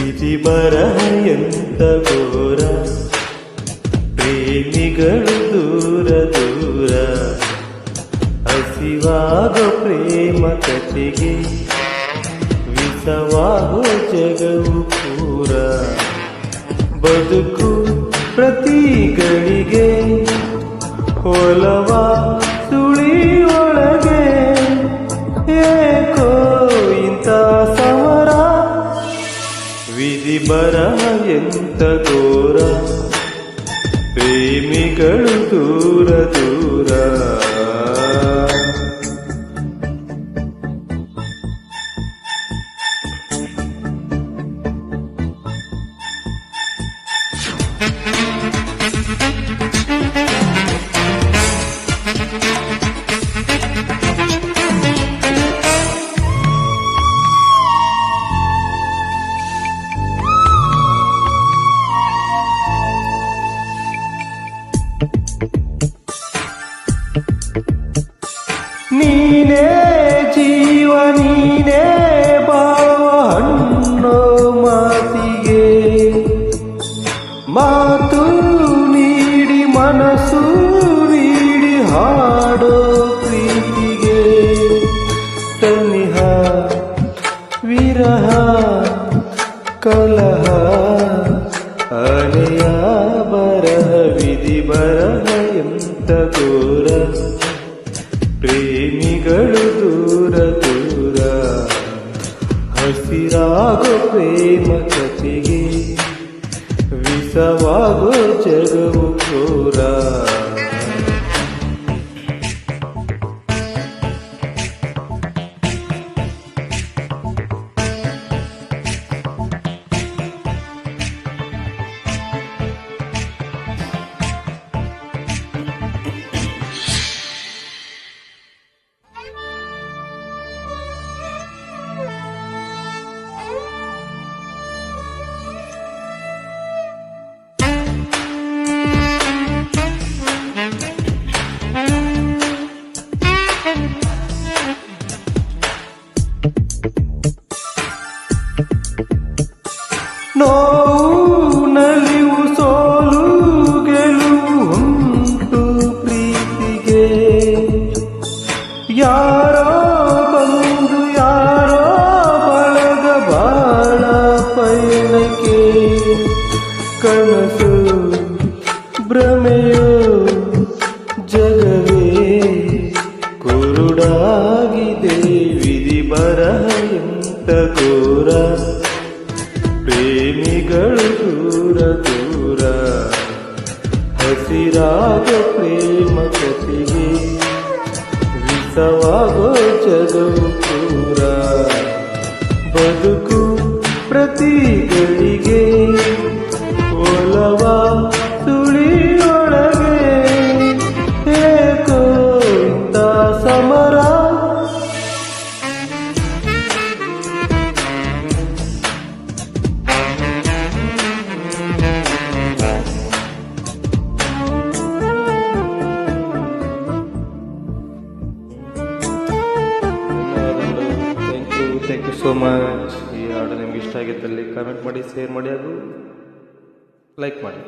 ವಿಧಿ ಬರಹ ಎಂತ ಘೋರ, ಪ್ರೇಮಿಗಳು ದೂರ ದೂರ. ಹಸಿವಾಗೋ ಪ್ರೇಮ ಕಥೆಗೆ ವಿಷವಾಗೋ ಜಗವು ಪೂರ. ಬದುಕು ಪ್ರತಿಗಳಿಗೆ ಒಲವ ಸುಳಿಯೊಳಗೆ, ಏಕೋ ಇಂಥ ಸಮರ. ವಿಧಿ ಬರಹ ಎಂತ ಘೋರ, ಪ್ರೇಮಿಗಳು ದೂರ ದೂರ. ನೀನೇ ಜೀವ ನೀನೇ ಬಾವ ಹಣ್ಣೋ ಮಾತಿಗೆ, ಮಾತು ನೀಡಿ ಮನಸ್ಸು ನೀಡಿ ಹಾಡೋ ಪ್ರೀತಿಗೆ. ಸನಿಹ ವಿರಹ ಕಲಹ ಅನೆಯ ಬರಹ, ವಿಧಿ ಬರಹ ಎಂತ ಘೋರ, ಪ್ರೇಮಿಗಳು ದೂರ ದೂರ. ಹಸಿರಾಗೋ ಪ್ರೇಮ ಕಥೆಗೆ ವಿಷವಾಗೋ ಜಗವು ಘೋರ. ನೋವು ನಲಿವು ಸೋಲು ಗೆಲುವು ಉಂಟು ಪ್ರೀತಿಗೆ. ಯಾರೋ ಬಂದು ಯಾರೋ ಬಳಗ ಬಾಳ ಪಯಣಕ್ಕೆ. ಕನಸು ಭ್ರಮೆಯೋ ಜಗವೇ ಕುರುಡಾಗಿದೆ, ವಿಧಿ ಬರಹ ಎಂತ ಘೋರ, ಪ್ರೇಮಿಗಳು ದೂರ ದೂರ. ಹಸಿರಾಗೋ ಪ್ರೇಮ ಕಥೆಗೆ ವಿಷವಾಗೋ ಜಗವು ಪೂರ. ಬದುಕು ಪ್ರತಿಗಳಿಗೆ ಒಲವ ಸುಳಿಯೊಳಗೆ, ಏಕೋ ಇಂಥ ಸಮರ. Thank you so much. ಈ ಹಾಡು ನಿಮ್ಗೆ ಇಷ್ಟ ಆಗಿದ್ದಲ್ಲಿ ಕಮೆಂಟ್ ಮಾಡಿ, ಶೇರ್ ಮಾಡಿ ಹಾಗೂ ಲೈಕ್ ಮಾಡಿ.